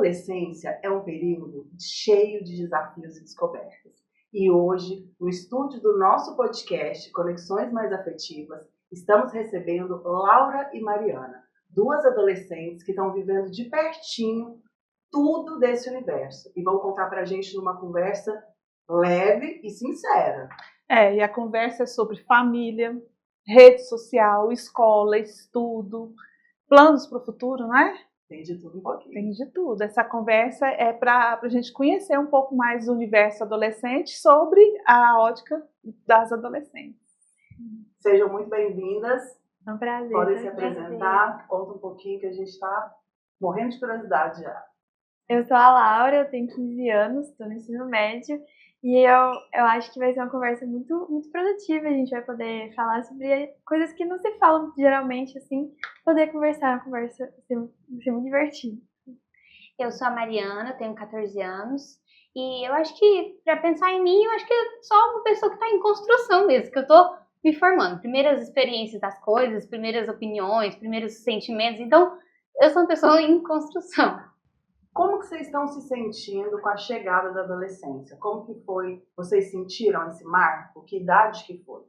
adolescência é um período cheio de desafios e descobertas. E hoje, no estúdio do nosso podcast Conexões Mais Afetivas, estamos recebendo Laura e Mariana, duas adolescentes que estão vivendo de pertinho tudo desse universo e vão contar pra gente numa conversa leve e sincera. E a conversa é sobre família, rede social, escola, estudo, planos para o futuro, não é? Tem de tudo um pouquinho. Tem de tudo. Essa conversa é para a gente conhecer um pouco mais do universo adolescente sobre a ótica das adolescentes. Sejam muito bem-vindas. É um prazer. Podem se apresentar, conta um pouquinho que a gente está morrendo de curiosidade já. Eu sou a Laura, eu tenho 15 anos, estou no ensino médio e eu acho que vai ser uma conversa muito, muito produtiva. A gente vai poder falar sobre coisas que não se falam geralmente, assim, poder conversar, uma conversa vai ser muito divertida. Eu sou a Mariana, tenho 14 anos e eu acho que, para pensar em mim, eu acho que eu sou uma pessoa que está em construção mesmo, que eu estou me formando. Primeiras experiências das coisas, primeiras opiniões, primeiros sentimentos, então eu sou uma pessoa em construção. Como que vocês estão se sentindo com a chegada da adolescência? Como que foi? Vocês sentiram esse marco? Que idade que foi?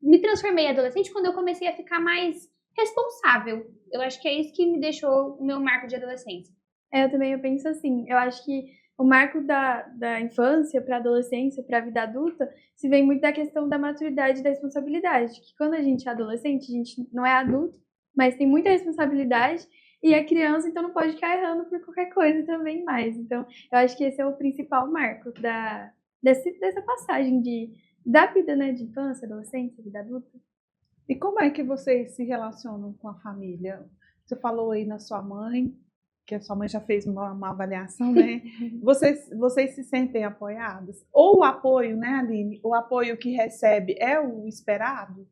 Me transformei em adolescente quando eu comecei a ficar mais responsável. Eu acho que é isso que me deixou o meu marco de adolescência. Eu penso assim, eu acho que o marco da infância para a adolescência, para a vida adulta, se vem muito da questão da maturidade e da responsabilidade. Que quando a gente é adolescente, a gente não é adulto, mas tem muita responsabilidade. E é criança, então não pode ficar errando por qualquer coisa também mais. Então, eu acho que esse é o principal marco dessa passagem da vida, né, de infância, adolescência, vida adulta. E como é que vocês se relacionam com a família? Você falou aí na sua mãe, que a sua mãe já fez uma avaliação, né? Vocês se sentem apoiadas? Ou o apoio, né, Aline? O apoio que recebe é o esperado?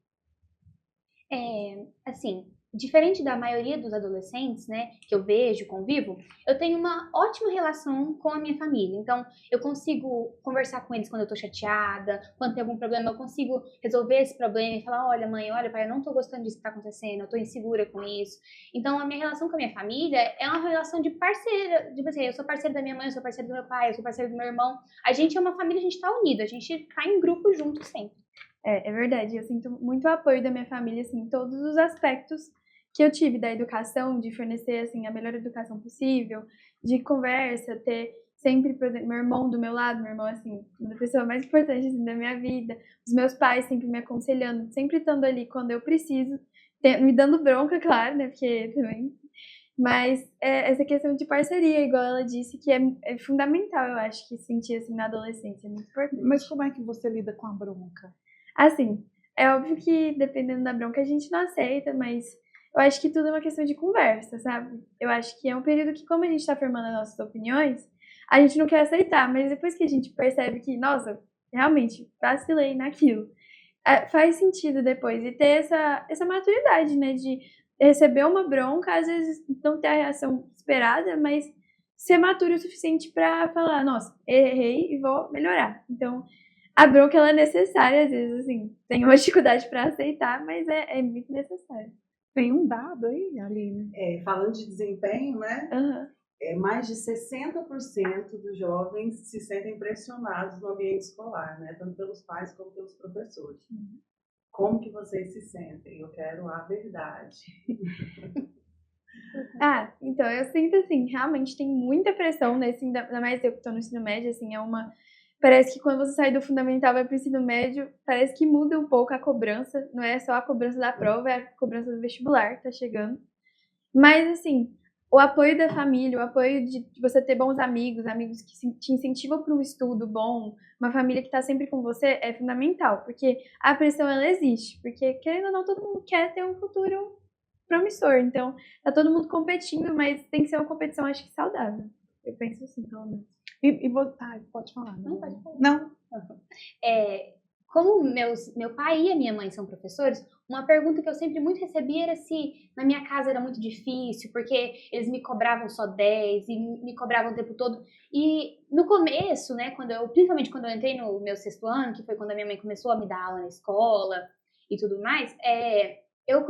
Assim, diferente da maioria dos adolescentes, né, que eu vejo, convivo, eu tenho uma ótima relação com a minha família. Então, eu consigo conversar com eles quando eu tô chateada, quando tem algum problema, eu consigo resolver esse problema e falar, olha mãe, olha pai, eu não tô gostando disso que tá acontecendo, eu tô insegura com isso. Então, a minha relação com a minha família é uma relação de parceira, tipo assim, eu sou parceira da minha mãe, eu sou parceira do meu pai, eu sou parceira do meu irmão. A gente é uma família, a gente tá unido, a gente tá em grupo junto sempre. É verdade, eu sinto muito apoio da minha família, assim, em todos os aspectos que eu tive da educação, de fornecer, assim, a melhor educação possível, de conversa, ter sempre, por exemplo, meu irmão do meu lado, meu irmão, assim, uma pessoa mais importante, assim, da minha vida, os meus pais sempre me aconselhando, sempre estando ali quando eu preciso, me dando bronca, claro, né, porque também... Mas essa questão de parceria, igual ela disse, que é fundamental, eu acho, que sentir, assim, na adolescência, é muito importante. Mas como é que você lida com a bronca? Assim, é óbvio que dependendo da bronca a gente não aceita, mas eu acho que tudo é uma questão de conversa, sabe? Eu acho que é um período que, como a gente tá formando as nossas opiniões, a gente não quer aceitar, mas depois que a gente percebe que, nossa, realmente, vacilei naquilo, faz sentido depois e ter essa maturidade, né, de receber uma bronca, às vezes não ter a reação esperada, mas ser maturo o suficiente pra falar, nossa, errei e vou melhorar. Então, a bronca, ela é necessária, às vezes, assim, tem uma dificuldade para aceitar, mas é muito necessário. Tem um dado aí, Aline? Falando de desempenho, né? Mais de 60% dos jovens se sentem pressionados no ambiente escolar, né? Tanto pelos pais como pelos professores. Como que vocês se sentem? Eu quero a verdade. Então, eu sinto, assim, realmente tem muita pressão nesse, ainda mais eu que estou no ensino médio, assim, parece que quando você sai do fundamental e vai para o ensino médio, parece que muda um pouco a cobrança. Não é só a cobrança da prova, é a cobrança do vestibular que tá chegando. Mas, assim, o apoio da família, o apoio de você ter bons amigos que te incentivam para um estudo bom, uma família que está sempre com você, é fundamental. Porque a pressão, ela existe. Porque, querendo ou não, todo mundo quer ter um futuro promissor. Então, tá todo mundo competindo, mas tem que ser uma competição, acho que saudável. Eu penso assim, pelo menos. Pode falar. Não, pode falar. Não. Como meu pai e a minha mãe são professores, uma pergunta que eu sempre muito recebia era se na minha casa era muito difícil, porque eles me cobravam só 10 e me cobravam o tempo todo. E no começo, né, principalmente quando eu entrei no meu 6º ano, que foi quando a minha mãe começou a me dar aula na escola e tudo mais, eu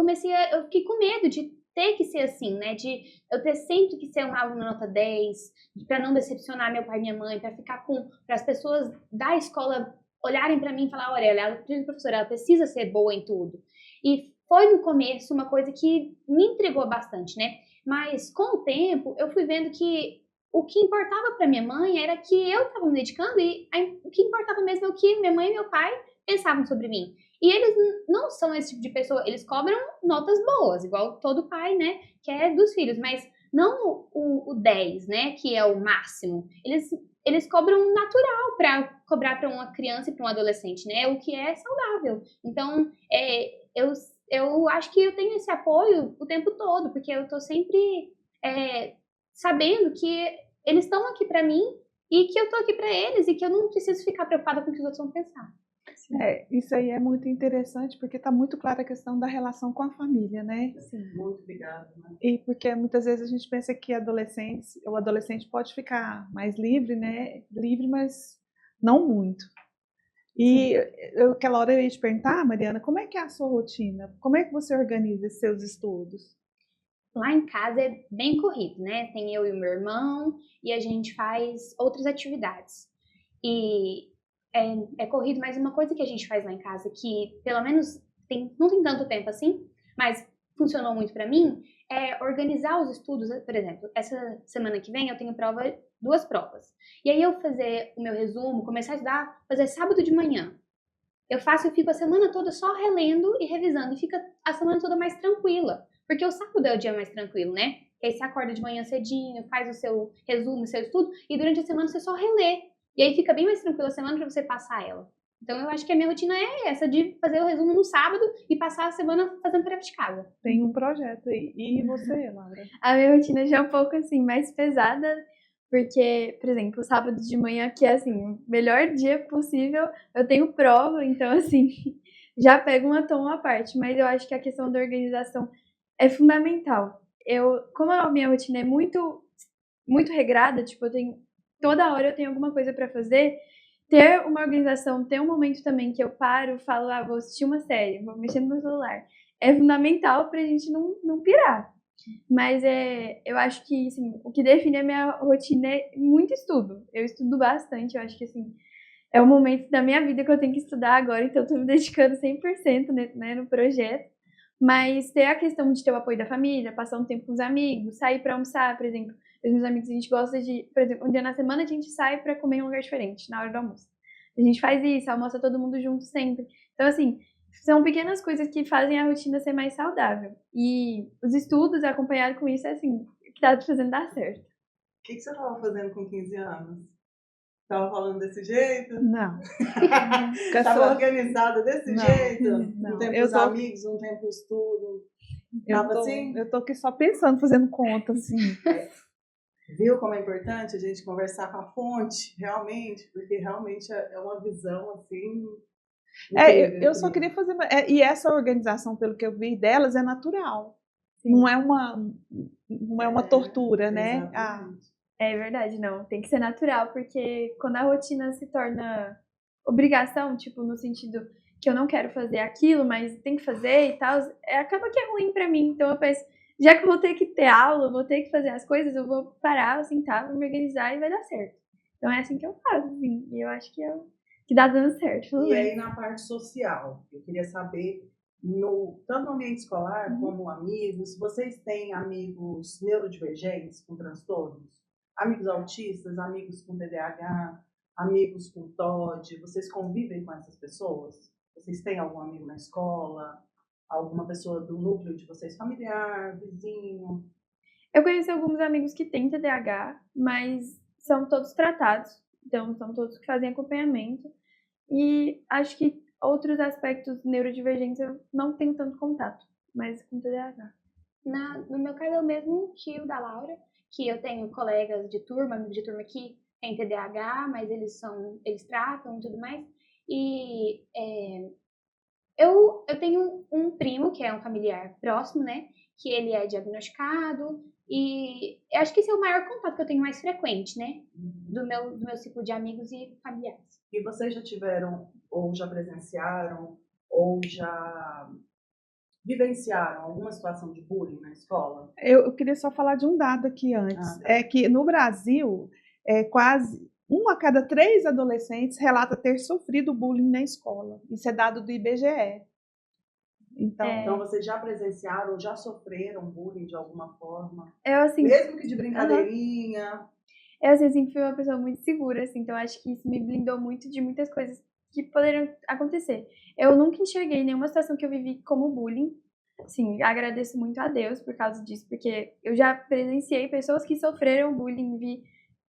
fiquei com medo de ter que ser assim, né? De eu ter sempre que ser uma aluna nota 10, para não decepcionar meu pai e minha mãe, para as pessoas da escola olharem para mim e falar, olha, ela é professora, ela precisa ser boa em tudo. E foi no começo uma coisa que me intrigou bastante, né? Mas com o tempo eu fui vendo que o que importava para minha mãe era que eu estava me dedicando e o que importava mesmo é o que minha mãe e meu pai pensavam sobre mim. E eles não são esse tipo de pessoa, eles cobram notas boas, igual todo pai, né, que é dos filhos, mas não o 10, né, que é o máximo. Eles cobram natural para cobrar para uma criança e para um adolescente, né, o que é saudável. Então, eu acho que eu tenho esse apoio o tempo todo, porque eu tô sempre sabendo que eles estão aqui para mim e que eu tô aqui para eles e que eu não preciso ficar preocupada com o que os outros vão pensar. Isso aí é muito interessante, porque está muito clara a questão da relação com a família, né? Sim, muito obrigada. Né? E porque muitas vezes a gente pensa que o adolescente pode ficar mais livre, né? Livre, mas não muito. E aquela hora eu ia te perguntar, Mariana, como é que é a sua rotina? Como é que você organiza os seus estudos? Lá em casa é bem corrido, né? Tem eu e o meu irmão e a gente faz outras atividades. E é corrido, mas uma coisa que a gente faz lá em casa que, pelo menos, não tem tanto tempo assim, mas funcionou muito pra mim, é organizar os estudos. Por exemplo, essa semana que vem eu tenho duas provas. E aí eu fazer o meu resumo, começar a estudar, fazer sábado de manhã. Eu fico a semana toda só relendo e revisando, e fica a semana toda mais tranquila. Porque o sábado é o dia mais tranquilo, né? Que aí você acorda de manhã cedinho, faz o seu resumo, o seu estudo, e durante a semana você só relê. E aí fica bem mais tranquila a semana pra você passar ela. Então eu acho que a minha rotina é essa, de fazer o resumo no sábado e passar a semana fazendo tarefa de casa. Tem um projeto aí. E você, Laura? A minha rotina já é um pouco assim, mais pesada, porque, por exemplo, sábado de manhã, que é assim, o melhor dia possível, eu tenho prova, então assim, já pego uma toma à parte. Mas eu acho que a questão da organização é fundamental. Como a minha rotina é muito, muito regrada, tipo, toda hora eu tenho alguma coisa para fazer, ter uma organização, ter um momento também que eu paro, falo, vou assistir uma série, vou mexer no meu celular, é fundamental pra gente não pirar. Mas eu acho que, assim, o que define a minha rotina é muito estudo. Eu estudo bastante, eu acho que, assim, é o momento da minha vida que eu tenho que estudar agora, então eu tô me dedicando 100%, né, no projeto. Mas ter a questão de ter o apoio da família, passar um tempo com os amigos, sair pra almoçar, por exemplo. Os meus amigos, a gente gosta de, por exemplo, um dia na semana a gente sai pra comer em um lugar diferente, na hora do almoço. A gente faz isso, almoça todo mundo junto sempre. Então, assim, são pequenas coisas que fazem a rotina ser mais saudável. E os estudos acompanhado com isso é assim, o que tá fazendo dar certo. O que você estava fazendo com 15 anos? Estava falando desse jeito? Não. Estava organizada desse jeito? Não. Um tempo os amigos, um tempo o estudo? Assim? Eu tô aqui só pensando, fazendo conta, assim. Viu como é importante a gente conversar com a fonte, realmente? Porque realmente é uma visão, assim... Eu só queria fazer... E essa organização, pelo que eu vi delas, é natural. Sim. Não é uma tortura, né? É verdade, não. Tem que ser natural, porque quando a rotina se torna obrigação, tipo, no sentido que eu não quero fazer aquilo, mas tem que fazer e tal, acaba que é ruim pra mim. Então eu penso, já que eu vou ter que ter aula, vou ter que fazer as coisas, eu vou parar, sentar, vou me organizar e vai dar certo. Então é assim que eu faço, assim. E eu acho que dá dando certo. E aí na parte social, eu queria saber, tanto no ambiente escolar como amigos, vocês têm amigos neurodivergentes com transtornos? Amigos autistas, amigos com TDAH, amigos com TOD, vocês convivem com essas pessoas? Vocês têm algum amigo na escola? Alguma pessoa do núcleo de vocês, familiar, vizinho? Eu conheço alguns amigos que têm TDAH, mas são todos tratados, então são todos que fazem acompanhamento. E acho que outros aspectos neurodivergentes eu não tenho tanto contato, mas com TDAH. No meu caso é o mesmo que o da Laura, que eu tenho colegas de turma, amigos de turma que têm TDAH, mas eles tratam e tudo mais. E eu tenho um primo, que é um familiar próximo, né? Que ele é diagnosticado. E eu acho que esse é o maior contato que eu tenho mais frequente, né? Do meu ciclo de amigos e familiares. E vocês já tiveram, ou já presenciaram, ou já vivenciaram alguma situação de bullying na escola? Eu queria só falar de um dado aqui antes. Tá. É que no Brasil, quase 1 a cada 3 adolescentes relata ter sofrido bullying na escola. Isso é dado do IBGE. Então, vocês já presenciaram ou já sofreram bullying de alguma forma? Eu, assim, Mesmo que de brincadeirinha? eu assim, sempre fui uma pessoa muito segura, assim, então acho que isso me blindou muito de muitas coisas que poderiam acontecer. Eu nunca enxerguei nenhuma situação que eu vivi como bullying. Sim, agradeço muito a Deus por causa disso, porque eu já presenciei pessoas que sofreram bullying, vi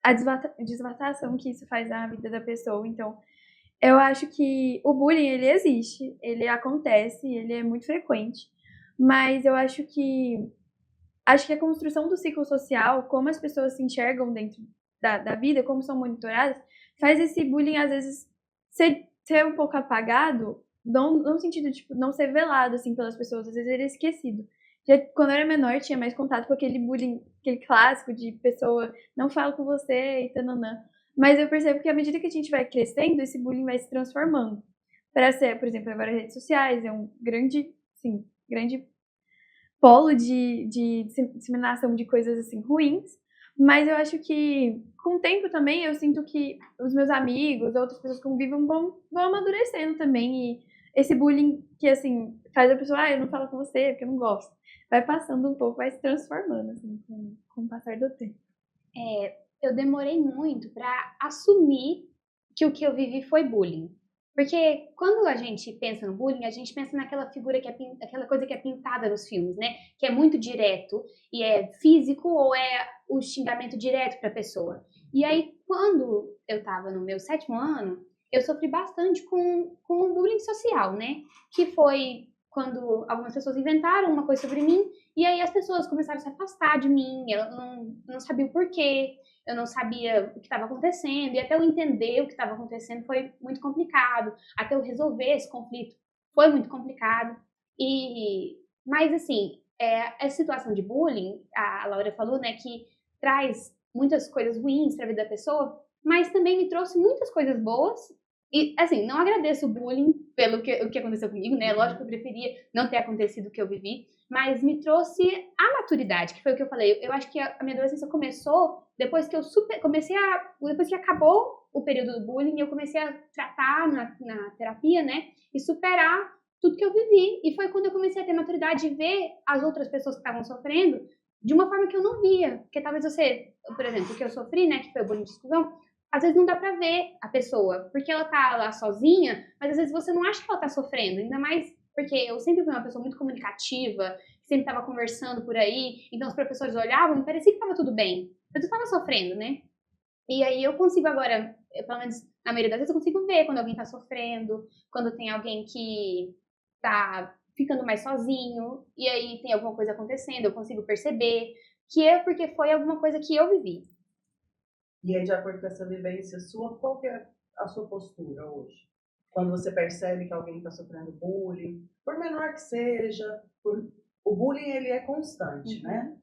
a desvatação que isso faz na vida da pessoa. Então, eu acho que o bullying, ele existe, ele acontece, ele é muito frequente, mas eu acho que a construção do ciclo social, como as pessoas se enxergam dentro da vida, como são monitoradas, faz esse bullying, às vezes, ser um pouco apagado, não no sentido de tipo, não ser velado assim, pelas pessoas, às vezes ele é esquecido. Já, quando eu era menor, tinha mais contato com aquele bullying, aquele clássico de pessoa, não falo com você e tananã. Mas eu percebo que à medida que a gente vai crescendo, esse bullying vai se transformando. Para ser, por exemplo, agora as redes sociais, é um grande polo de disseminação de coisas assim ruins, mas eu acho que com o tempo também eu sinto que os meus amigos, outras pessoas que convivem vão amadurecendo também, e esse bullying que assim faz a pessoa, eu não falo com você porque eu não gosto, vai passando um pouco, vai se transformando assim com o passar do tempo. Eu demorei muito para assumir que o que eu vivi foi bullying. Porque quando a gente pensa no bullying, a gente pensa naquela figura aquela coisa que é pintada nos filmes, né? Que é muito direto e é físico ou é o xingamento direto para a pessoa. E aí, quando eu estava no meu 7º ano, eu sofri bastante com o bullying social, né? Que foi quando algumas pessoas inventaram uma coisa sobre mim e aí as pessoas começaram a se afastar de mim, eu não sabia o porquê. Eu não sabia o que estava acontecendo, e até eu entender o que estava acontecendo foi muito complicado, até eu resolver esse conflito foi muito complicado. Mas assim, essa situação de bullying, a Laura falou, né, que traz muitas coisas ruins para a vida da pessoa, mas também me trouxe muitas coisas boas. E assim, não agradeço o bullying pelo o que aconteceu comigo, né? Lógico que eu preferia não ter acontecido o que eu vivi, mas me trouxe a maturidade, que foi o que eu falei. Eu acho que a minha adolescência começou depois que depois que acabou o período do bullying, eu comecei a tratar na terapia, né? E superar tudo que eu vivi. E foi quando eu comecei a ter maturidade de ver as outras pessoas que estavam sofrendo de uma forma que eu não via. Porque talvez você, por exemplo, o que eu sofri, né? Que foi o bullying de exclusão, às vezes não dá pra ver a pessoa, porque ela tá lá sozinha, mas às vezes você não acha que ela tá sofrendo, ainda mais porque eu sempre fui uma pessoa muito comunicativa, sempre tava conversando por aí, então os professores olhavam e parecia que tava tudo bem, mas eu tava sofrendo, né? E aí eu consigo agora, pelo menos na maioria das vezes, eu consigo ver quando alguém tá sofrendo, quando tem alguém que tá ficando mais sozinho, e aí tem alguma coisa acontecendo, eu consigo perceber que é porque foi alguma coisa que eu vivi. E aí, de acordo com essa vivência sua, qual que é a sua postura hoje? Quando você percebe que alguém está sofrendo bullying, por menor que seja, o bullying ele é constante, né?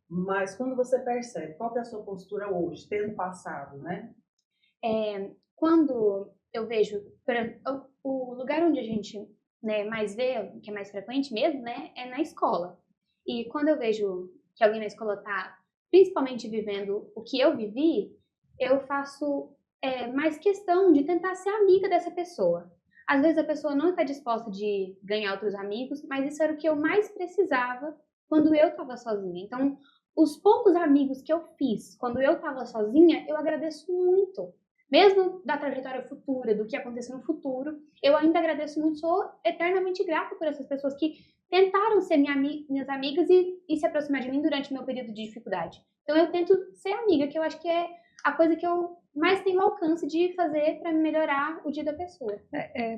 Mas quando você percebe, qual que é a sua postura hoje, tendo passado, né? Quando eu vejo, o lugar onde a gente, né, mais vê, que é mais frequente mesmo, né, é na escola. E quando eu vejo que alguém na escola está principalmente vivendo o que eu vivi, eu faço mais questão de tentar ser amiga dessa pessoa. Às vezes a pessoa não está disposta de ganhar outros amigos, mas isso era o que eu mais precisava quando eu estava sozinha. Então, os poucos amigos que eu fiz quando eu estava sozinha, eu agradeço muito. Mesmo da trajetória futura, do que aconteceu no futuro, eu ainda agradeço muito, sou eternamente grata por essas pessoas que tentaram ser minhas amigas e se aproximar de mim durante o meu período de dificuldade. Então eu tento ser amiga, que eu acho que é a coisa que eu mais tenho alcance de fazer para melhorar o dia da pessoa.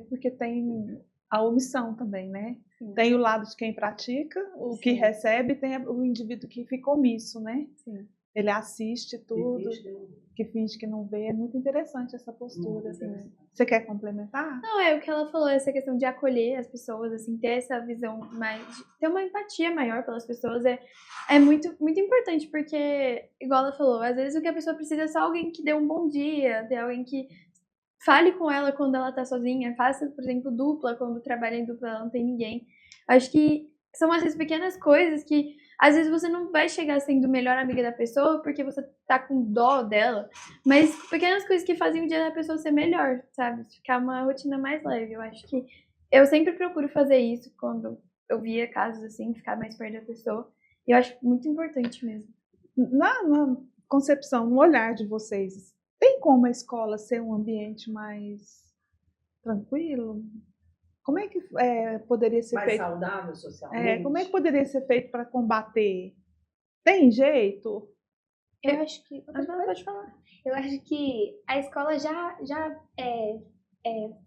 Porque tem a omissão também, né? Sim. Tem o lado de quem pratica, o que recebe, tem o indivíduo que fica omisso, né? Sim. Ele assiste tudo, que finge que não vê. É muito interessante essa postura. Assim. Você quer complementar? Não, é o que ela falou, essa questão de acolher as pessoas, assim, ter essa visão mais, ter uma empatia maior pelas pessoas é muito, muito importante, porque, igual ela falou, às vezes o que a pessoa precisa é só alguém que dê um bom dia, ter alguém que fale com ela quando ela tá sozinha, faça, por exemplo, dupla, quando trabalha em dupla ela não tem ninguém. Acho que são essas pequenas coisas que às vezes você não vai chegar sendo melhor amiga da pessoa porque você tá com dó dela, mas pequenas coisas que fazem o dia da pessoa ser melhor, sabe? Ficar uma rotina mais leve. Eu acho que eu sempre procuro fazer isso quando eu via casos assim, ficar mais perto da pessoa. E eu acho muito importante mesmo. Na concepção, no olhar de vocês, tem como a escola ser um ambiente mais tranquilo? Como é que poderia ser Mais feito? saudável socialmente? Como é que poderia ser feito para combater? Tem jeito? Eu acho que. Pode falar. Eu acho que a escola já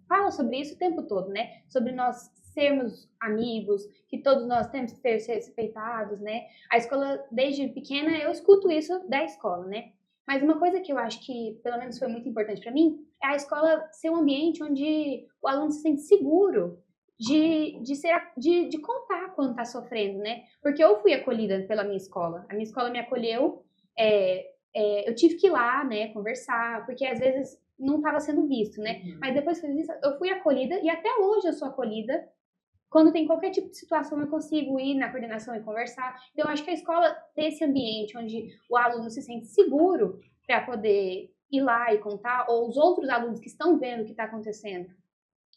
fala sobre isso o tempo todo, né? Sobre nós sermos amigos, que todos nós temos que ser respeitados, né? A escola, desde pequena, eu escuto isso da escola, né? Mas uma coisa que eu acho que, pelo menos, foi muito importante para mim, é a escola ser um ambiente onde o aluno se sente seguro de contar quando está sofrendo, né? Porque eu fui acolhida pela minha escola. A minha escola me acolheu, eu tive que ir lá, né, conversar, porque às vezes não estava sendo visto, né? Mas depois que eu fui acolhida, e até hoje eu sou acolhida. Quando tem qualquer tipo de situação, eu consigo ir na coordenação e conversar. Então, eu acho que a escola ter esse ambiente onde o aluno se sente seguro para poder ir lá e contar, ou os outros alunos que estão vendo o que está acontecendo,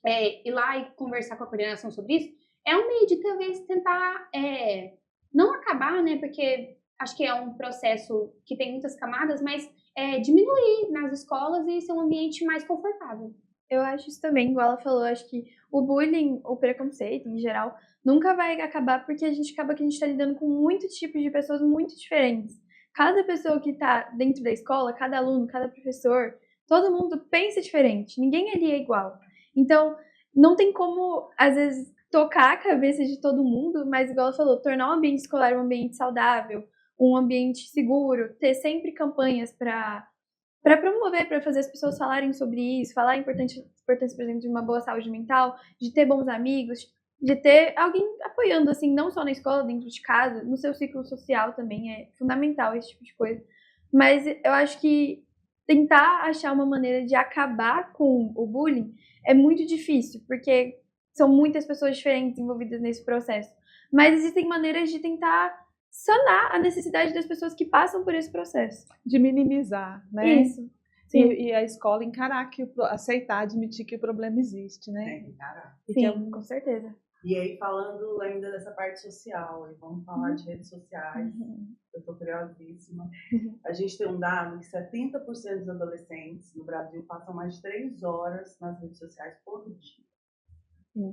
ir lá e conversar com a coordenação sobre isso, é um meio de talvez tentar não acabar, né? Porque acho que é um processo que tem muitas camadas, mas diminuir nas escolas e ser um ambiente mais confortável. Eu acho isso também, igual ela falou, acho que o bullying, o preconceito em geral, nunca vai acabar porque a gente acaba que a gente está lidando com muitos tipos de pessoas muito diferentes. Cada pessoa que está dentro da escola, cada aluno, cada professor, todo mundo pensa diferente, ninguém ali é igual. Então, não tem como, às vezes, tocar a cabeça de todo mundo, mas igual ela falou, tornar o ambiente escolar um ambiente saudável, um ambiente seguro, ter sempre campanhas para promover, para fazer as pessoas falarem sobre isso, falar a importância, por exemplo, de uma boa saúde mental, de ter bons amigos, de ter alguém apoiando, assim, não só na escola, dentro de casa, no seu ciclo social também é fundamental esse tipo de coisa. Mas eu acho que tentar achar uma maneira de acabar com o bullying é muito difícil, porque são muitas pessoas diferentes envolvidas nesse processo. Mas existem maneiras de tentar sanar a necessidade das pessoas que passam por esse processo. De minimizar, né? Isso. Sim. E a escola encarar, aceitar, admitir que o problema existe, né? Tem que encarar. Sim, com certeza. E aí, falando ainda dessa parte social, e vamos falar de redes sociais, eu estou curiosíssima. A gente tem um dado que 70% dos adolescentes no Brasil passam mais de 3 horas nas redes sociais por dia.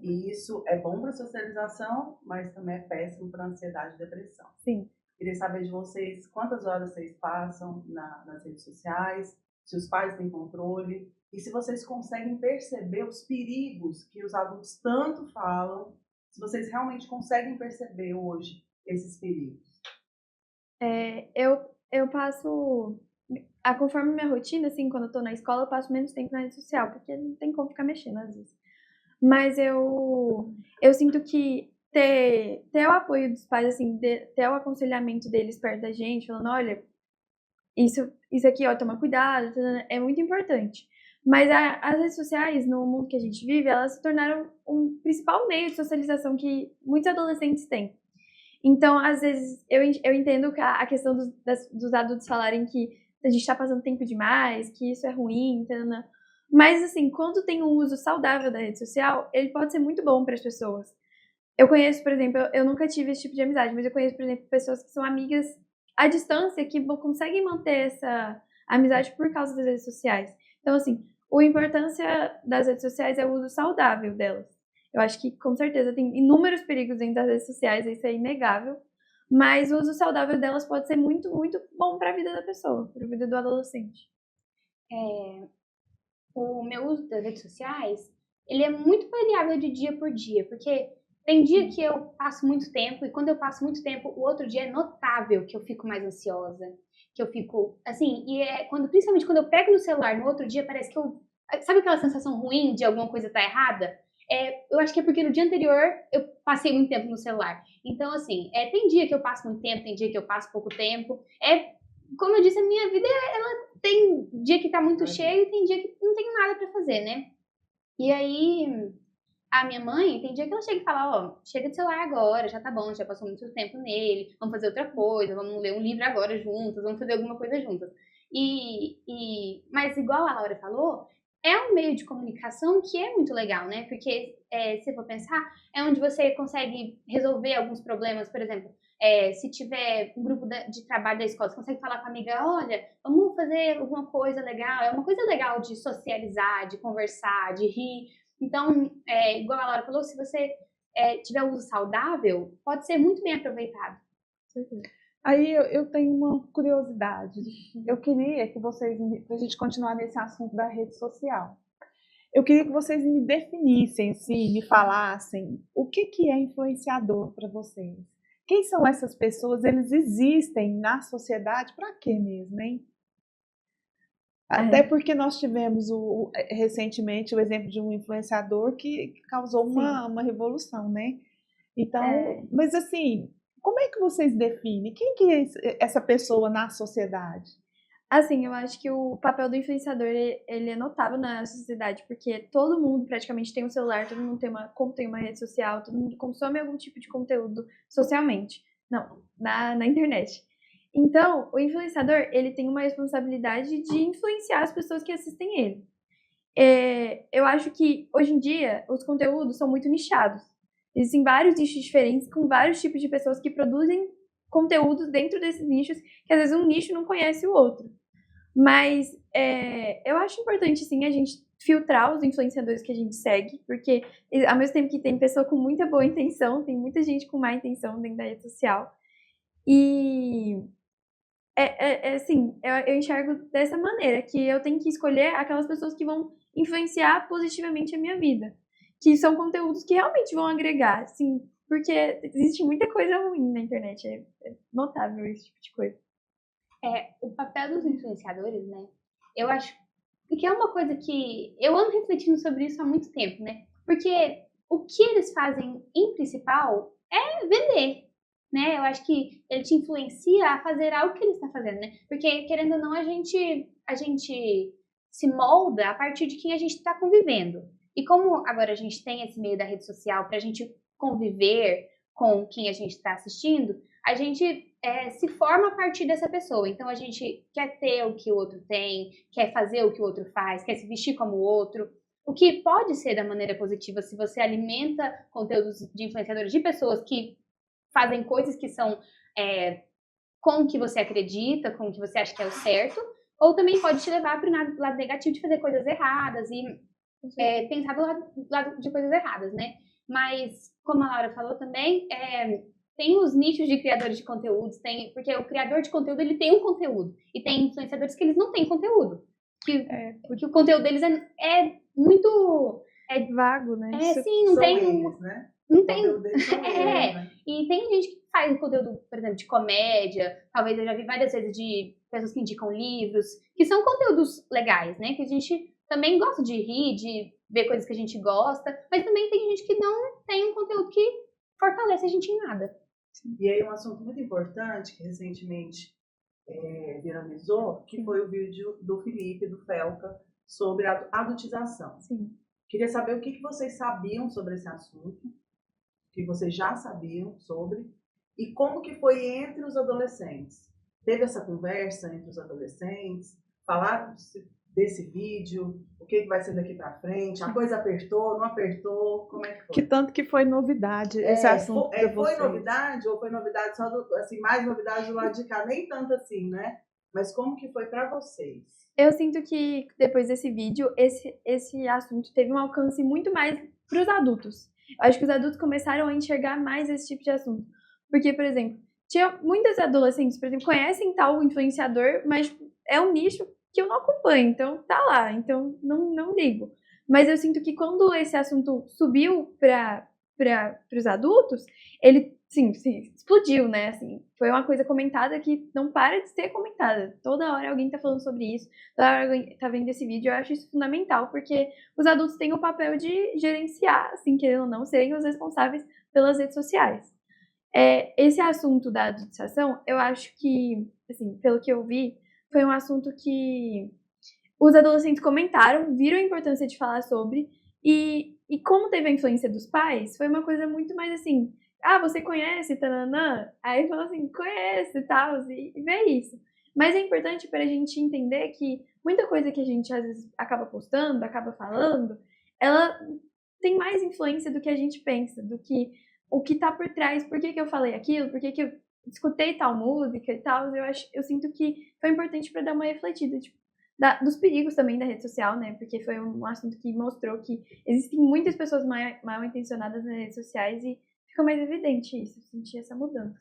E isso é bom para a socialização, mas também é péssimo para a ansiedade e depressão. Sim. Queria saber de vocês quantas horas vocês passam nas redes sociais, se os pais têm controle e se vocês conseguem perceber os perigos que os adultos tanto falam, se vocês realmente conseguem perceber hoje esses perigos. Eu passo, conforme minha rotina, assim, quando eu tô na escola, eu passo menos tempo na rede social, porque não tem como ficar mexendo às vezes. Mas eu sinto que ter o apoio dos pais, assim, ter o aconselhamento deles perto da gente, falando, olha, isso aqui, ó, toma cuidado, é muito importante. Mas as redes sociais, no mundo que a gente vive, elas se tornaram um principal meio de socialização que muitos adolescentes têm. Então, às vezes, eu entendo a questão dos adultos falarem que a gente está passando tempo demais, que isso é ruim, entendeu? Mas, assim, quando tem um uso saudável da rede social, ele pode ser muito bom para as pessoas. Eu conheço, por exemplo, eu nunca tive esse tipo de amizade, mas eu conheço, por exemplo, pessoas que são amigas à distância, que conseguem manter essa amizade por causa das redes sociais. Então, assim, a importância das redes sociais é o uso saudável delas. Eu acho que, com certeza, tem inúmeros perigos dentro das redes sociais, isso é inegável, mas o uso saudável delas pode ser muito, muito bom para a vida da pessoa, para a vida do adolescente. O meu uso das redes sociais, ele é muito variável de dia por dia, porque tem dia que eu passo muito tempo, e quando eu passo muito tempo, o outro dia é notável que eu fico mais ansiosa, que eu fico, assim, principalmente quando eu pego no celular no outro dia, parece que sabe aquela sensação ruim de alguma coisa tá errada? Eu acho que é porque no dia anterior eu passei muito tempo no celular. Então, assim, tem dia que eu passo muito tempo, tem dia que eu passo pouco tempo. Como eu disse, a minha vida, ela tem dia que tá muito cheio e tem dia que não tenho nada pra fazer, né? E aí, A minha mãe, tem dia que ela chega e fala, ó, chega de celular agora, já tá bom, já passou muito tempo nele, vamos fazer outra coisa, vamos ler um livro agora juntas, vamos fazer alguma coisa juntas. Mas igual a Laura falou, é um meio de comunicação que é muito legal, né? Porque, se for pensar, é onde você consegue resolver alguns problemas, por exemplo, se tiver um grupo de trabalho da escola, você consegue falar com a amiga, olha, vamos fazer alguma coisa legal, é uma coisa legal de socializar, de conversar, de rir. Então, igual a Laura falou, se você tiver um uso saudável, pode ser muito bem aproveitado. Aí eu tenho uma curiosidade. Eu queria que vocês, para a gente continuar nesse assunto da rede social, eu queria que vocês me definissem, assim, me falassem o que é influenciador para vocês. Quem são essas pessoas? Eles existem na sociedade para quê mesmo, hein? Até porque nós tivemos recentemente o exemplo de um influenciador que causou uma revolução, né? Então, mas assim, como é que vocês definem? Quem que é essa pessoa na sociedade? Assim, eu acho que o papel do influenciador, ele é notável na sociedade, porque todo mundo praticamente tem um celular, todo mundo tem uma rede social, todo mundo consome algum tipo de conteúdo socialmente. Não, na internet. Então, o influenciador, ele tem uma responsabilidade de influenciar as pessoas que assistem ele. Eu acho que, hoje em dia, os conteúdos são muito nichados. Existem vários nichos diferentes, com vários tipos de pessoas que produzem conteúdos dentro desses nichos, que às vezes um nicho não conhece o outro. Mas eu acho importante, sim, a gente filtrar os influenciadores que a gente segue, porque ao mesmo tempo que tem pessoa com muita boa intenção, tem muita gente com má intenção dentro da rede social. E assim, eu enxergo dessa maneira, que eu tenho que escolher aquelas pessoas que vão influenciar positivamente a minha vida, que são conteúdos que realmente vão agregar, assim, porque existe muita coisa ruim na internet, é notável esse tipo de coisa. O papel dos influenciadores, né, eu acho que é uma coisa que eu ando refletindo sobre isso há muito tempo, né, porque o que eles fazem em principal é vender, né, eu acho que ele te influencia a fazer algo que ele está fazendo, né, porque querendo ou não a gente se molda a partir de quem a gente está convivendo, e como agora a gente tem esse meio da rede social para a gente conviver com quem a gente está assistindo, a gente se forma a partir dessa pessoa. Então a gente quer ter o que o outro tem, quer fazer o que o outro faz, quer se vestir como o outro. O que pode ser da maneira positiva se você alimenta conteúdos de influenciadores de pessoas que fazem coisas que são com o que você acredita, com o que você acha que é o certo, ou também pode te levar para o lado negativo de fazer coisas erradas e pensar do lado de coisas erradas, né? Mas, como a Laura falou também, tem os nichos de criadores de conteúdos, porque o criador de conteúdo, ele tem um conteúdo, e tem influenciadores que eles não têm conteúdo, porque o conteúdo deles é muito vago, né? Sim, não tem eles, né? Não tem. Eles, né? E tem gente que faz conteúdo, por exemplo, de comédia, talvez eu já vi várias vezes de pessoas que indicam livros, que são conteúdos legais, né? Que a gente também gosta de rir, de ver coisas que a gente gosta, mas também tem gente que não tem um conteúdo que fortalece a gente em nada. E aí um assunto muito importante que recentemente viralizou, que foi o vídeo do Felipe, do Felca, sobre a adultização. Sim. Queria saber o que vocês sabiam sobre esse assunto, o que vocês já sabiam sobre, e como que foi entre os adolescentes. Teve essa conversa entre os adolescentes? Falaram desse vídeo? O que vai ser daqui para frente? A coisa apertou, não apertou? Como é que foi? Que tanto que foi novidade esse assunto para vocês. Foi novidade ou foi novidade só assim, mais novidade do lado de cá? Nem tanto assim, né? Mas como que foi para vocês? Eu sinto que depois desse vídeo, esse assunto teve um alcance muito mais para os adultos. Eu acho que os adultos começaram a enxergar mais esse tipo de assunto. Porque, por exemplo, tinha muitas adolescentes, por exemplo, conhecem tal influenciador, mas é um nicho que eu não acompanho, então tá lá, então não ligo. Mas eu sinto que quando esse assunto subiu para os adultos, ele, sim, explodiu, né? Assim, foi uma coisa comentada que não para de ser comentada. Toda hora alguém tá falando sobre isso, toda hora alguém tá vendo esse vídeo. Eu acho isso fundamental, porque os adultos têm o papel de gerenciar, assim, querendo ou não, serem os responsáveis pelas redes sociais. Esse assunto da adultização, eu acho que, assim, pelo que eu vi, foi um assunto que os adolescentes comentaram, viram a importância de falar sobre, E como teve a influência dos pais, foi uma coisa muito mais assim, você conhece, tananã? Aí falou assim, conhece e tal, e vê isso. Mas é importante para a gente entender que muita coisa que a gente às vezes acaba postando, acaba falando, ela tem mais influência do que a gente pensa, do que o que tá por trás, por que eu falei aquilo, por que eu escutei tal música e tal. Eu sinto que foi importante para dar uma refletida, tipo, dos perigos também da rede social, né? Porque foi um assunto que mostrou que existem muitas pessoas mal intencionadas nas redes sociais e ficou mais evidente isso, eu senti essa mudança.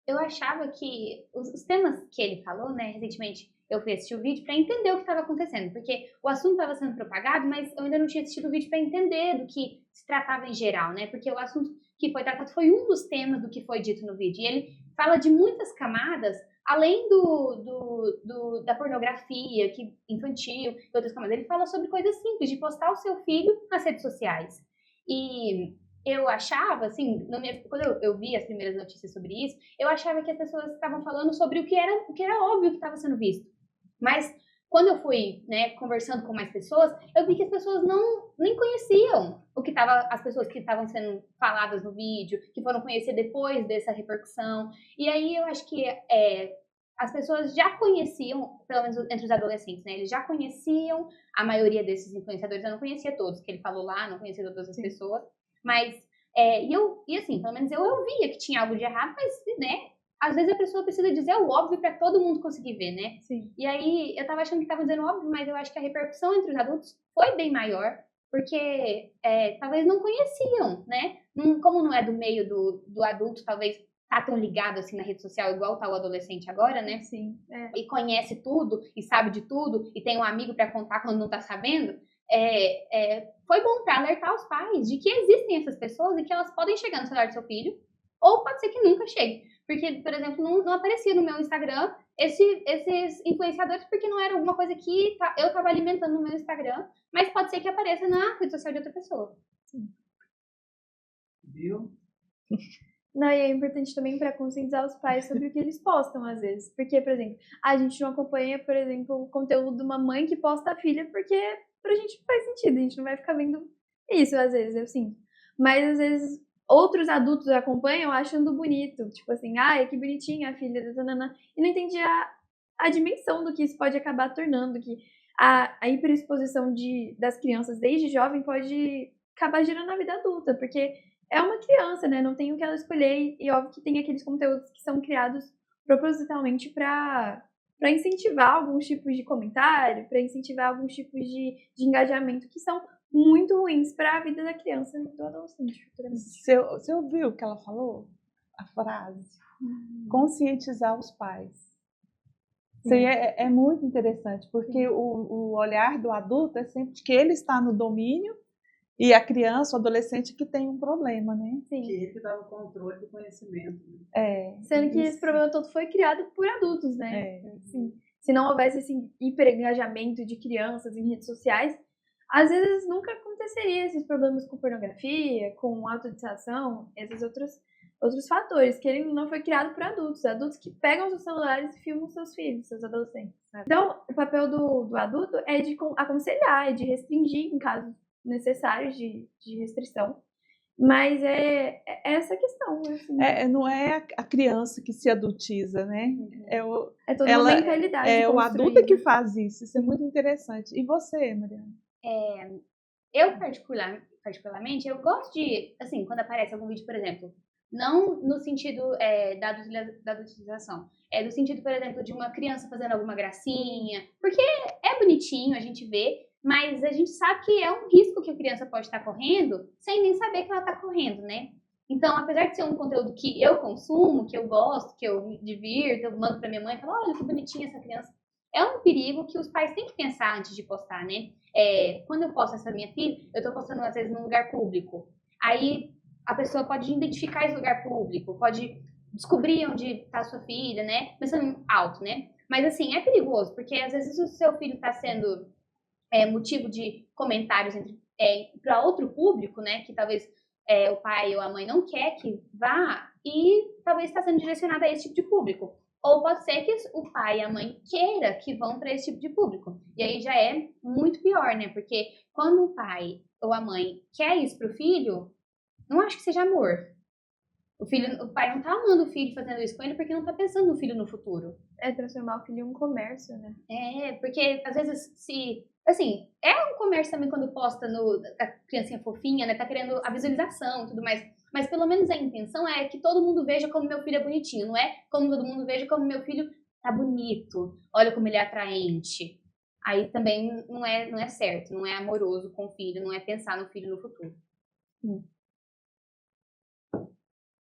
Eu achava que os temas que ele falou, né, recentemente eu fui assistir o vídeo para entender o que estava acontecendo, porque o assunto estava sendo propagado, mas eu ainda não tinha assistido o vídeo para entender do que se tratava em geral, né, porque o assunto que foi tratado foi um dos temas do que foi dito no vídeo, e ele fala de muitas camadas, além da pornografia infantil e outras camadas. Ele fala sobre coisas simples, de postar o seu filho nas redes sociais. E eu achava, assim, quando eu vi as primeiras notícias sobre isso, eu achava que as pessoas estavam falando sobre o que era óbvio que estava sendo visto. Mas quando eu fui, né, conversando com mais pessoas, eu vi que as pessoas nem conheciam as pessoas que estavam sendo faladas no vídeo, que foram conhecer depois dessa repercussão. E aí eu acho que as pessoas já conheciam, pelo menos entre os adolescentes, né? Eles já conheciam a maioria desses influenciadores. Eu não conhecia todos que ele falou lá, não conhecia todas as pessoas. Mas, e assim, pelo menos eu ouvia que tinha algo de errado, mas, né, às vezes a pessoa precisa dizer o óbvio para todo mundo conseguir ver, né? Sim. E aí, eu tava achando que tava dizendo óbvio, mas eu acho que a repercussão entre os adultos foi bem maior, porque talvez não conheciam, né? Como não é do meio do adulto, talvez tá tão ligado assim na rede social igual tá o adolescente agora, né? Sim. E conhece tudo, e sabe de tudo, e tem um amigo para contar quando não tá sabendo. Foi bom para alertar os pais de que existem essas pessoas e que elas podem chegar no celular do seu filho, ou pode ser que nunca chegue. Porque, por exemplo, não aparecia no meu Instagram esses influenciadores, porque não era alguma coisa que eu estava alimentando no meu Instagram, mas pode ser que apareça na rede social de outra pessoa. Sim. Viu? Não, e é importante também para conscientizar os pais sobre o que eles postam, às vezes. Porque, por exemplo, a gente não acompanha, por exemplo, o conteúdo de uma mãe que posta a filha, porque pra gente não faz sentido, a gente não vai ficar vendo isso, às vezes, eu sinto. Mas, às vezes, outros adultos acompanham achando bonito. Tipo assim, que bonitinha a filha da Tanana. E não entendi a dimensão do que isso pode acabar tornando, que a hiperexposição das crianças desde jovem pode acabar gerando na vida adulta, porque é uma criança, né? Não tem o que ela escolher. E óbvio que tem aqueles conteúdos que são criados propositalmente para incentivar alguns tipos de comentário, para incentivar alguns tipos de engajamento que são muito ruins para a vida da criança e do adolescente futuramente. Você ouviu o que ela falou? A frase? Conscientizar os pais. Isso aí é muito interessante, porque o olhar do adulto é sempre que ele está no domínio e a criança, o adolescente que tem um problema, né? Sim. Que ele está no controle do conhecimento. Né? Sendo que esse problema todo foi criado por adultos, né? Assim, se não houvesse esse hiperengajamento de crianças em redes sociais, às vezes nunca aconteceria esses problemas com pornografia, com autodistração, esses outros fatores, que ele não foi criado por adultos que pegam seus celulares e filmam seus filhos, seus adolescentes. Sabe? Então, o papel do adulto é de aconselhar, é de restringir em casos necessários de restrição, mas é essa questão. Assim. Não é a criança que se adultiza, né? É toda uma mentalidade É o adulto que faz isso. Isso é muito interessante. E você, Mariana? Eu, particularmente, eu gosto de, assim, quando aparece algum vídeo, por exemplo, não no sentido da adultização, no sentido, por exemplo, de uma criança fazendo alguma gracinha, porque é bonitinho, a gente vê, mas a gente sabe que é um risco que a criança pode estar correndo sem nem saber que ela está correndo, né? Então, apesar de ser um conteúdo que eu consumo, que eu gosto, que eu me divirto, eu mando pra minha mãe e falo, olha que bonitinha essa criança, é um perigo que os pais têm que pensar antes de postar, né? Quando eu posto essa minha filha, eu tô postando às vezes num lugar público. Aí a pessoa pode identificar esse lugar público, pode descobrir onde tá a sua filha, né? Pensando alto, né? Mas assim, é perigoso, porque às vezes o seu filho tá sendo motivo de comentários para outro público, né? Que talvez o pai ou a mãe não quer que vá e talvez está sendo direcionado a esse tipo de público. Ou pode ser que o pai e a mãe queira que vão para esse tipo de público. E aí já é muito pior, né? Porque quando o pai ou a mãe quer isso pro filho, não acho que seja amor. O pai não tá amando o filho fazendo isso com ele porque não tá pensando no filho no futuro. É transformar o filho em um comércio, né? Porque às vezes assim, é um comércio também quando posta a criancinha fofinha, né? Tá querendo a visualização e tudo mais. Mas pelo menos a intenção é que todo mundo veja como meu filho é bonitinho, não é como todo mundo veja como meu filho tá bonito, olha como ele é atraente. Aí também não é certo, não é amoroso com o filho, não é pensar no filho no futuro.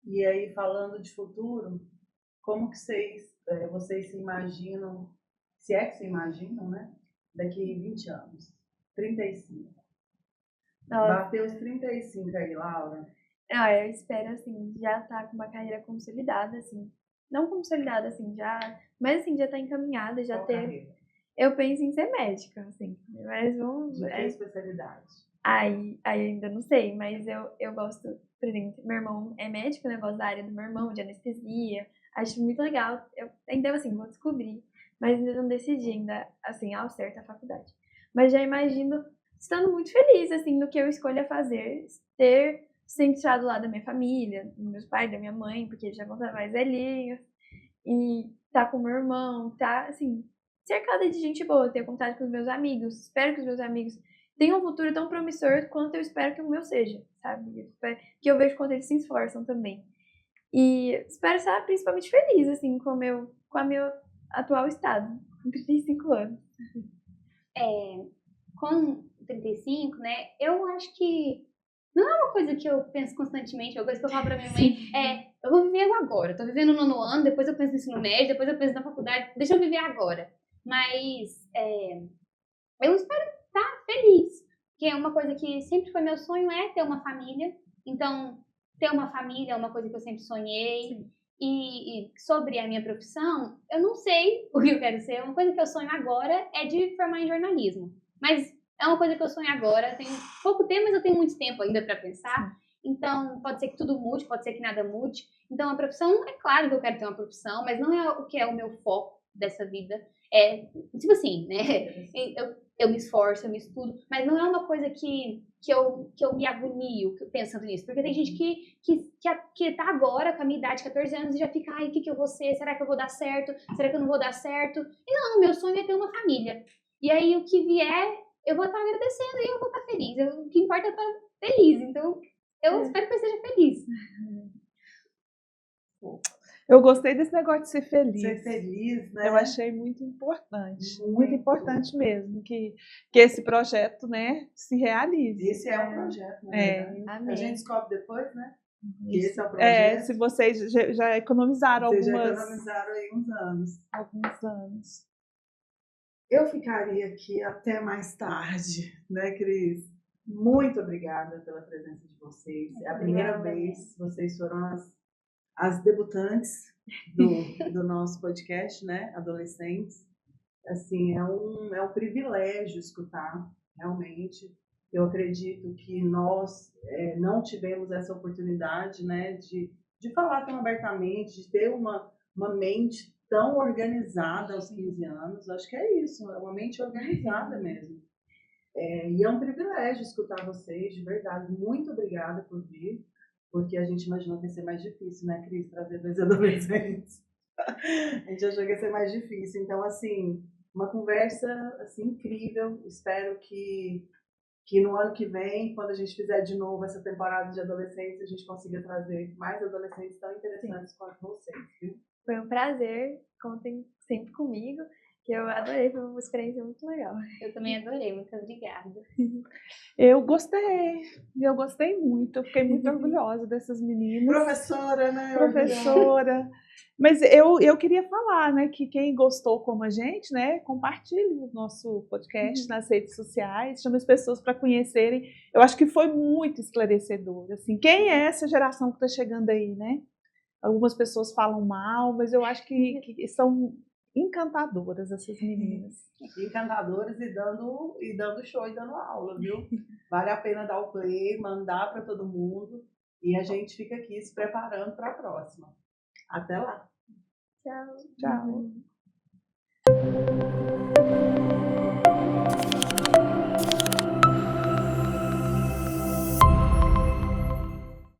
E aí, falando de futuro, como que vocês se imaginam, se é que se imaginam, né? Daqui 20 anos, 35. Bateu os 35 aí, Laura. Eu espero, assim, já tá com uma carreira consolidada, assim. Não consolidada, assim, mas assim, já tá encaminhada, já Qual ter... carreira? Eu penso em ser médica, assim, mas vamos... De que especialidade? Aí ainda não sei, mas eu gosto, por exemplo, meu irmão é médico, né? Eu gosto da área do meu irmão, de anestesia, acho muito legal. Eu ainda, assim, vou descobrir, mas ainda não decidi ainda, assim, ao certo a faculdade. Mas já imagino estando muito feliz, assim, no que eu escolha fazer, ter sempre estado do lado da minha família, dos meus pais, da minha mãe, porque eles já vão estar mais velhinhos, e tá com meu irmão, tá, assim, cercada de gente boa, ter contato com os meus amigos, espero que os meus amigos tenham um futuro tão promissor quanto eu espero que o meu seja, sabe? Que eu vejo quanto eles se esforçam também. E espero estar principalmente feliz, assim, com a meu atual estado, com 35 anos. Com 35, né, eu acho que não é uma coisa que eu penso constantemente, é uma coisa que eu falo pra minha mãe, eu vou viver agora, eu tô vivendo no nono ano, depois eu penso no ensino médio, depois eu penso na faculdade, deixa eu viver agora. Mas eu espero estar feliz, que é uma coisa que sempre foi meu sonho, é ter uma família, então ter uma família é uma coisa que eu sempre sonhei. E sobre a minha profissão, eu não sei o que eu quero ser, uma coisa que eu sonho agora é de formar em jornalismo, mas é uma coisa que eu sonho agora, tenho pouco tempo, mas eu tenho muito tempo ainda para pensar. Então, pode ser que tudo mude, pode ser que nada mude. Então, a profissão, é claro que eu quero ter uma profissão, mas não é o que é o meu foco dessa vida. É, tipo assim, né? Eu me esforço, eu me estudo, mas não é uma coisa que eu me agonio pensando nisso. Porque tem gente que tá agora, com a minha idade, 14 anos, e já fica, ai, o que eu vou ser? Será que eu vou dar certo? Será que eu não vou dar certo? E não, meu sonho é ter uma família. E aí, o que vier, eu vou estar agradecendo e eu vou estar feliz. O que importa é estar feliz. Então, eu espero que eu seja feliz. Eu gostei desse negócio de ser feliz. Ser feliz, né? Eu achei muito importante. Muito importante mesmo. Que esse projeto, né, se realize. Esse é um projeto, né? A gente descobre depois, né? Que esse é o projeto. Se vocês já economizaram Vocês já economizaram aí uns anos. Alguns anos. Eu ficaria aqui até mais tarde, né, Cris? Muito obrigada pela presença de vocês. É a primeira vez, vocês foram as debutantes do nosso podcast, né? Adolescentes. Assim, é um privilégio escutar, realmente. Eu acredito que nós não tivemos essa oportunidade, né, de falar tão abertamente, de ter uma mente tão organizada aos 15 anos. Acho que é isso, é uma mente organizada mesmo. E é um privilégio escutar vocês, de verdade. Muito obrigada por vir, porque a gente imaginou que ia ser mais difícil, né, Cris, trazer 2 adolescentes. A gente achou que ia ser mais difícil. Então, assim, uma conversa assim, incrível. Espero que no ano que vem, quando a gente fizer de novo essa temporada de adolescentes, a gente consiga trazer mais adolescentes tão interessantes quanto vocês, viu? Foi um prazer, contem sempre comigo, que eu adorei, foi uma experiência muito legal. Eu também adorei, muito obrigada. Eu gostei muito, eu fiquei muito orgulhosa dessas meninas. Professora, né? Professora. Mas eu queria falar, né, que quem gostou como a gente, né, compartilhe o nosso podcast nas redes sociais, chame as pessoas para conhecerem. Eu acho que foi muito esclarecedor, assim, quem é essa geração que está chegando aí, né? Algumas pessoas falam mal, mas eu acho que são encantadoras essas meninas. Encantadoras e dando show e dando aula, viu? Vale a pena dar o play, mandar para todo mundo e a gente fica aqui se preparando para a próxima. Até lá! Tchau. Tchau.